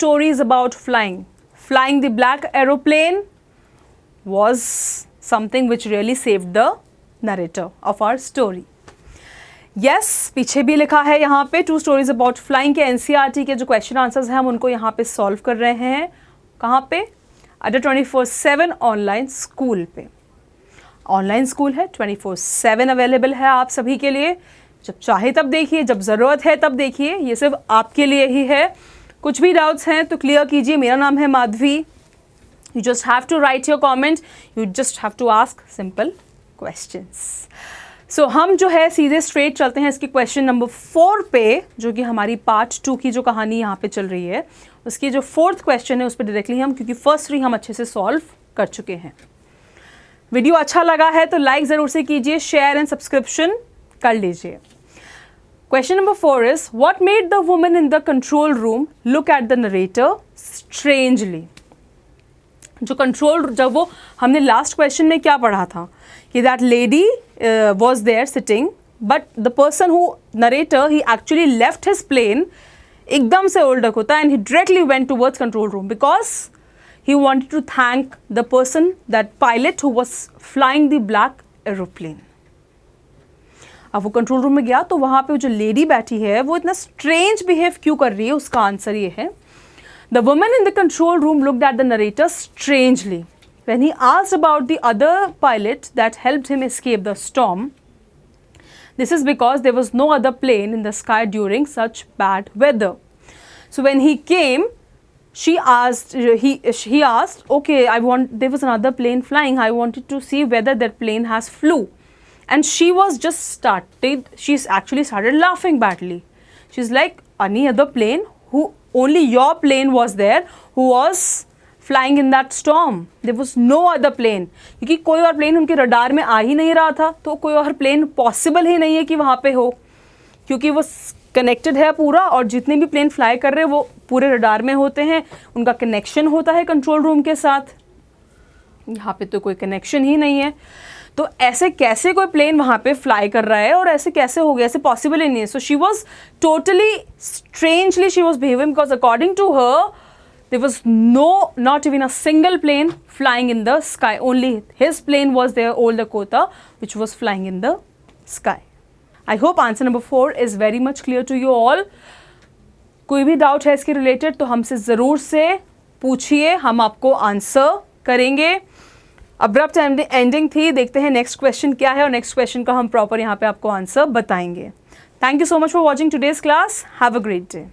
stories about flying. Flying the black aeroplane was something which really saved the narrator of our story. Yes, पीछे भी लिखा है यहाँ पे 2 stories about flying के NCERT के जो क्वेश्चन आंसर्स हैं हम उनको यहाँ पे सॉल्व कर रहे हैं. कहाँ पे? Adda247 ऑनलाइन स्कूल पे. ऑनलाइन स्कूल है, 24/7 अवेलेबल है आप सभी के लिए. जब चाहे तब देखिए, जब ज़रूरत है तब देखिए. ये सिर्फ आपके लिए ही है. कुछ भी डाउट्स हैं तो क्लियर कीजिए. मेरा नाम है Madhavi. You just have to write your comment. You just have to ask simple questions. So हम जो है सीधे स्ट्रेट चलते हैं इसकी क्वेश्चन नंबर 4 पे, जो कि हमारी पार्ट 2 की जो कहानी यहाँ पे चल रही है उसकी जो 4th क्वेश्चन है उस पर डायरेक्टली हम, क्योंकि फर्स्ट 3 हम अच्छे से सॉल्व कर चुके हैं. वीडियो अच्छा लगा है तो लाइक ज़रूर से कीजिए, शेयर एंड सब्सक्रिप्शन कर लीजिए. Question number 4 is what made the woman in the control room look at the narrator strangely. जो कंट्रोल, जब वो हमने लास्ट क्वेश्चन में क्या पढ़ा था कि that lady was there sitting but the person who narrator he actually left his plane. एकदम से ओल्ड डक होता है and he directly went towards control room because he wanted to thank the person, that pilot who was flying the black aeroplane. अब वो control room में गया तो वहाँ पे जो लेडी बैठी है वो इतना स्ट्रेंज बिहेव क्यों कर रही है, उसका आंसर ये है. The woman in the control room looked at the narrator strangely when he asked about the other pilot that helped him escape the storm. This is because there was no other plane in the sky during such bad weather. So when he came, he asked, okay, there was another plane flying. I wanted to see whether that plane has flew. And she's actually started laughing badly. She's like, any other plane? Only your plane was there who was flying in that storm. There was no other plane. क्योंकि कोई और plane उनके radar में आ ही नहीं रहा था, तो कोई और प्लेन पॉसिबल ही नहीं है कि वहाँ पे हो, क्योंकि वो कनेक्टेड है पूरा और जितने भी प्लेन फ्लाई कर रहे हैं वो पूरे रडार में होते हैं. उनका कनेक्शन होता है कंट्रोल रूम के साथ. यहाँ पे तो कोई कनेक्शन ही नहीं है, तो ऐसे कैसे कोई प्लेन वहाँ पे फ्लाई कर रहा है और ऐसे कैसे हो गया, ऐसे पॉसिबल ही नहीं है. So she was totally strangely she was behaving because according to her there was not even a single plane flying in the sky. Only his plane was there, Old Dakota, which was flying in the sky. I hope answer number 4 is very much clear to you all. कोई भी doubt है इसके related तो हमसे ज़रूर से पूछिए, हम आपको आंसर करेंगे. अब्रप्ट एंडिंग थी. देखते हैं नेक्स्ट क्वेश्चन क्या है और नेक्स्ट क्वेश्चन का हम प्रॉपर यहाँ पे आपको आंसर बताएंगे. Thank you so much for watching today's class. Have a great day.